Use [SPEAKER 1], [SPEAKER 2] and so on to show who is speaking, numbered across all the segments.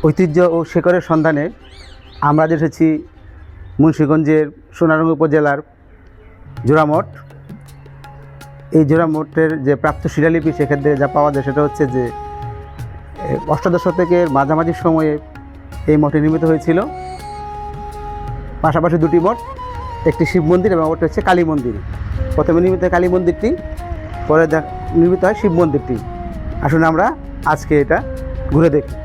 [SPEAKER 1] ঐতিহ্য ও শেকড়ের সন্ধানে আমরা এসেছি মুন্সিগঞ্জের সোনারগাঁ উপজেলার জোড়ামঠ। এই জোড়ামঠের যে প্রাপ্ত শিলালিপি সেক্ষেত্রে যা পাওয়া যায় সেটা হচ্ছে যে অষ্টাদশ শতকের মাঝামাঝি সময়ে এই মঠটি নির্মিত হয়েছিল। পাশাপাশি দুটি মঠ, একটি শিব মন্দির এবং ওটা হচ্ছে কালী মন্দির। প্রথমে নির্মিত হয় কালী মন্দিরটি, পরে নির্মিত হয় শিব মন্দিরটি। আসুন আমরা আজকে এটা ঘুরে দেখি।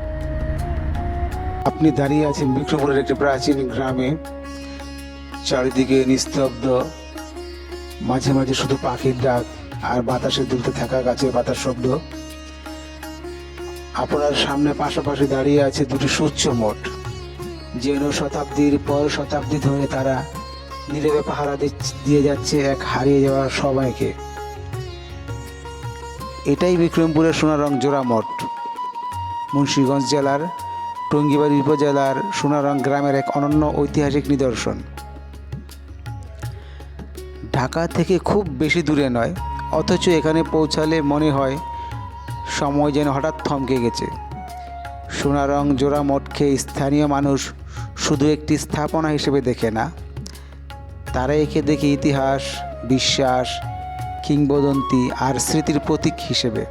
[SPEAKER 2] আপনি দাঁড়িয়ে আছেন বিক্রমপুরের একটি প্রাচীন গ্রামে। চারিদিকে নিস্তব্ধ, মাঝে মাঝে শুধু পাখির ডাক আর বাতাসে দুলতে থাকা গাছের পাতার শব্দ। আপনার সামনে পাশাপাশি দাঁড়িয়ে আছে দুটি সূচ্য মঠ, যেন শতাব্দীর পর শতাব্দী ধরে তারা নীরবে পাহারা দিয়ে যাচ্ছে এক হারিয়ে যাওয়া সবাইকে। এটাই বিক্রমপুরের সোনারং জোড়ামঠ, মুন্সিগঞ্জ জেলার টঙ্গিবাড়ি উপজেলার সোনারং গ্রামের এক অনন্য ঐতিহাসিক নিদর্শন। ঢাকা থেকে খুব বেশি দূরে নয়, অথচ এখানে পৌঁছালে মনে হয় সময় যেন হঠাৎ থমকে গেছে। সোনারং জোড়ামঠকে স্থানীয় মানুষ শুধু একটি স্থাপনা হিসেবে দেখে না, তারা একে দেখে ইতিহাস, বিশ্বাস, কিংবদন্তি আর স্মৃতির প্রতীক হিসেবে।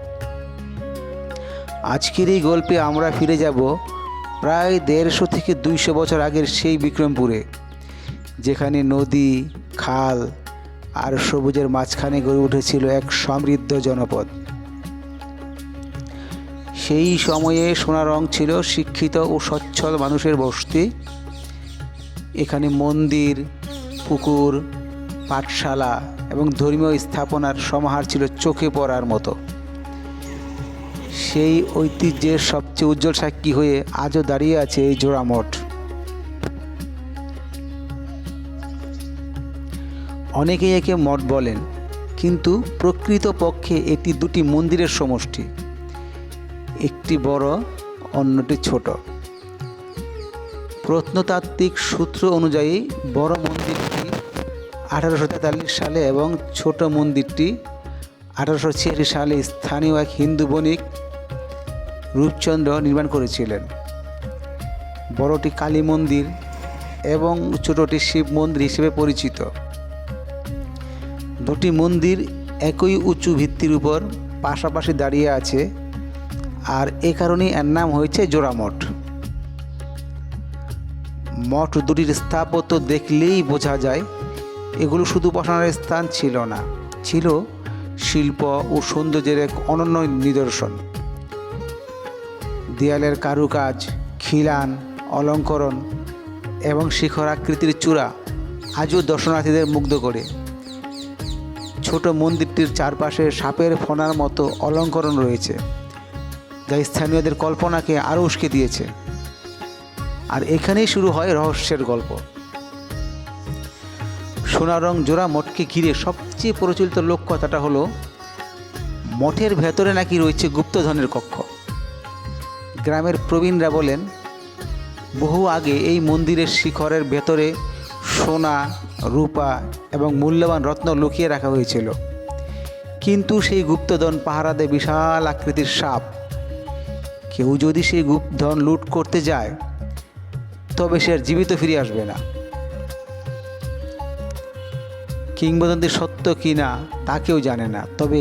[SPEAKER 2] আজকের এই গল্পে আমরা ফিরে যাব প্রায় 150 থেকে 200 বছর আগের সেই বিক্রমপুরে, যেখানে নদী, খাল আর সবুজের মাঝখানে গড়ে উঠেছিল এক সমৃদ্ধ জনপদ। সেই সময়ে সোনারং ছিল শিক্ষিত ও সচ্ছল মানুষের বসতি। এখানে মন্দির, পুকুর, পাঠশালা এবং ধর্মীয় স্থাপনার সমাহার ছিল চোখে পড়ার মতো। সেই ঐতিহ্যের সবচেয়ে উজ্জ্বল সাক্ষী হয়ে আজও দাঁড়িয়ে আছে এই জোড়ামঠ। অনেকেই একে মঠ বলেন, কিন্তু প্রকৃতপক্ষে এটি দুটি মন্দিরের সমষ্টি। একটি বড়, অন্যটি ছোট। প্রত্নতাত্ত্বিক সূত্র অনুযায়ী বড় মন্দিরটি 1843 সালে এবং ছোট মন্দিরটি 1886 সালে স্থানীয় এক হিন্দু বণিক রূপচন্দ্র নির্মাণ করেছিলেন। বড়টি কালী মন্দির এবং ছোটটি শিব মন্দির হিসেবে পরিচিত। দুটি মন্দির একই উঁচু ভিত্তির উপর পাশাপাশি দাঁড়িয়ে আছে, আর এ কারণেই এর নাম হয়েছে জোড়ামঠ। মঠ দুটির স্থাপত্য দেখলেই বোঝা যায় এগুলো শুধু বসানোর স্থান ছিল না, ছিল শিল্প ও সৌন্দর্যের এক অনন্য নিদর্শন। দেয়ালের কারুকাজ, খিলান, অলঙ্করণ এবং শিখর আকৃতির চূড়া আজও দর্শনার্থীদের মুগ্ধ করে। ছোট মন্দিরটির চারপাশে সাপের ফণার মতো অলঙ্করণ রয়েছে, যা স্থানীয়দের কল্পনাকে আরও উস্কে দিয়েছে। আর এখানেই শুরু হয় রহস্যের গল্প। সোনারং জোড়ামঠকে ঘিরে সবচেয়ে প্রচলিত লোককথাটা হলো, মঠের ভেতরে নাকি রয়েছে গুপ্তধনের কক্ষ। গ্রামের প্রবীণরা বলেন, বহু আগে এই মন্দিরের শিখরের ভেতরে সোনা, রূপা এবং মূল্যবান রত্ন লুকিয়ে রাখা হয়েছিল। কিন্তু সেই গুপ্তধন পাহারা দেয় বিশাল আকৃতির সাপ। কেউ যদি সেই গুপ্তধন লুট করতে যায়, তবে সে আর জীবিত ফিরে আসবে না। কিংবদন্তি সত্য কিনা তা কেউ জানে না, তবে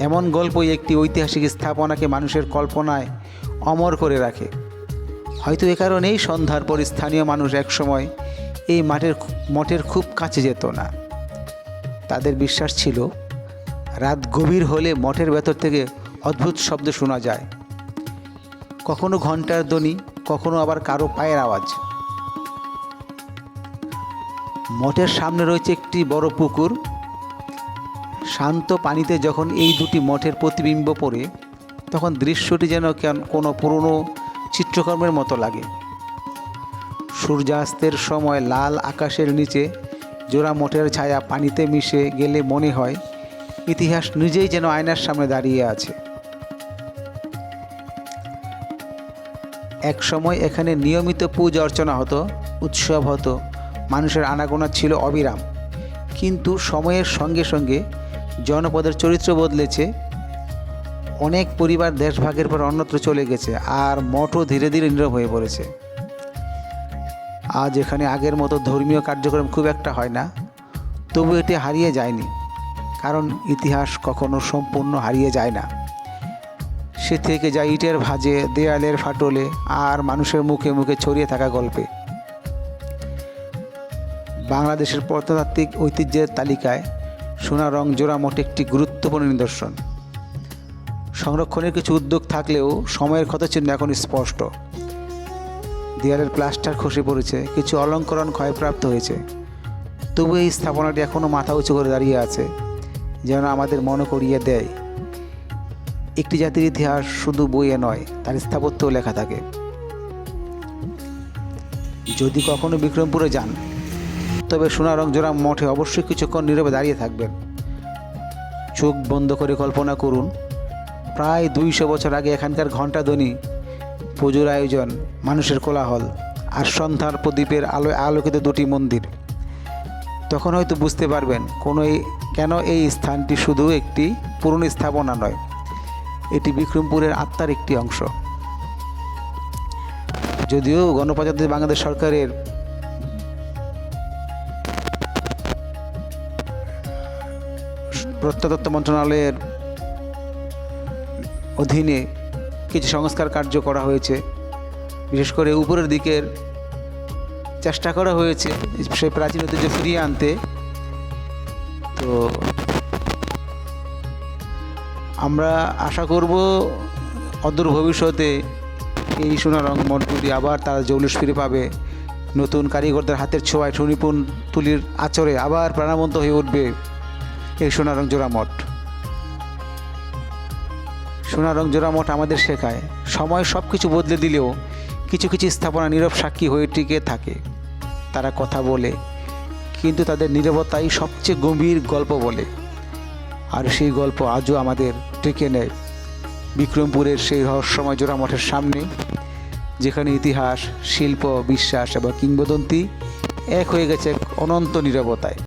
[SPEAKER 2] এমন গল্পই একটি ঐতিহাসিক স্থাপনাকে মানুষের কল্পনায় অমর করে রাখে। হয়তো এ কারণেই সন্ধ্যার পর স্থানীয় মানুষ একসময় এই মঠের খুব কাছে যেত না। তাদের বিশ্বাস ছিল, রাত গভীর হলে মঠের ভেতর থেকে অদ্ভুত শব্দ শোনা যায়, কখনো ঘণ্টার ধ্বনি, কখনো আবার কারো পায়ের আওয়াজ। মঠের সামনে রয়েছে একটি বড় পুকুর। শান্ত পানিতে যখন এই দুটি মঠের প্রতিবিম্ব পড়ে, তখন দৃশ্যটি যেন কোনো পুরনো চিত্রকর্মের মতো লাগে। সূর্যাস্তের সময় লাল আকাশের নিচে জোড়ামঠের ছায়া পানিতে মিশে গেলে মনে হয় ইতিহাস নিজেই যেন আয়নার সামনে দাঁড়িয়ে আছে। এক সময় এখানে নিয়মিত পূজা অর্চনা হতো, উৎসব হতো, মানুষের আনাগোনা ছিল অবিরাম। কিন্তু সময়ের সঙ্গে সঙ্গে জনপদের চরিত্র বদলেছে। অনেক পরিবার দেশভাগের পর অন্যত্র চলে গেছে, আর মঠও ধীরে ধীরে নীরব হয়ে পড়েছে। আজ এখানে আগের মতো ধর্মীয় কার্যক্রম খুব একটা হয় না, তবু এটি হারিয়ে যায়নি, কারণ ইতিহাস কখনো সম্পূর্ণ হারিয়ে যায় না। সে থেকে যায় ইটের ভাঁজে, দেয়ালের ফাটলে, আর মানুষের মুখে মুখে ছড়িয়ে থাকা গল্পে। বাংলাদেশের প্রত্নতাত্ত্বিক ঐতিহ্যের তালিকায় সোনারং জোড়া মঠ একটি গুরুত্বপূর্ণ নিদর্শন। সংরক্ষণের কিছু উদ্যোগ থাকলেও সময়ের ক্ষতচিহ্ন এখন স্পষ্ট। দেয়ালের প্লাস্টার খসে পড়েছে, কিছু অলঙ্করণ ক্ষয়প্রাপ্ত হয়েছে, তবু এই স্থাপনাটি এখনও মাথা উঁচু করে দাঁড়িয়ে আছে, যেন আমাদের মনে করিয়ে দেয় একটি জাতির ইতিহাস শুধু বইয়ে নয়, তার স্থাপত্যও লেখা থাকে। যদি কখনো বিক্রমপুরে যান, তবে সোনারং জোড়া মঠে অবশ্যই কিছুক্ষণ নীরবে দাঁড়িয়ে থাকবেন। চোখ বন্ধ করে কল্পনা করুন, প্রায় 200 বছর আগে এখানকার ঘণ্টাধ্বনি, পুজোর আয়োজন, মানুষের কোলাহল, আর সন্ধ্যার প্রদীপের আলোয় আলোকিত দুটি মন্দির। তখন হয়তো বুঝতে পারবেন কেন এই স্থানটি শুধু একটি পুরনো স্থাপনা নয়, এটি বিক্রমপুরের আত্মার একটি অংশ। যদিও গণপ্রজাতন্ত্রী বাংলাদেশ সরকারের প্রত্নতত্ত্ব মন্ত্রণালয়ের অধীনে কিছু সংস্কার কার্য করা হয়েছে, বিশেষ করে উপরের দিকের চেষ্টা করা হয়েছে সেই প্রাচীন ঐতিহ্য ফিরিয়ে আনতে। তো আমরা আশা করব অদূর ভবিষ্যতে এই সোনারং মঠ দুটি আবার তার জৌলুস ফিরে পাবে, নতুন কারিগরদের হাতের ছোঁয়ায় সুনিপুণ তুলির আচরে আবার প্রাণবন্ত হয়ে উঠবে এই সোনারং জোড়া মঠ। সোনারং জোড়া মঠ আমাদের শেখায়, সময় সব কিছু বদলে দিলেও কিছু কিছু স্থাপনা নীরব সাক্ষী হয়ে টিকে থাকে। তারা কথা বলে, কিন্তু তাদের নীরবতাই সবচেয়ে গভীর গল্প বলে, আর সেই গল্প আজও আমাদের টেকে নেয় বিক্রমপুরের সেই রহস্যময় জোড়া মঠের সামনে, যেখানে ইতিহাস, শিল্প, বিশ্বাস এবং কিংবদন্তি এক হয়ে গেছে অনন্ত নীরবতায়।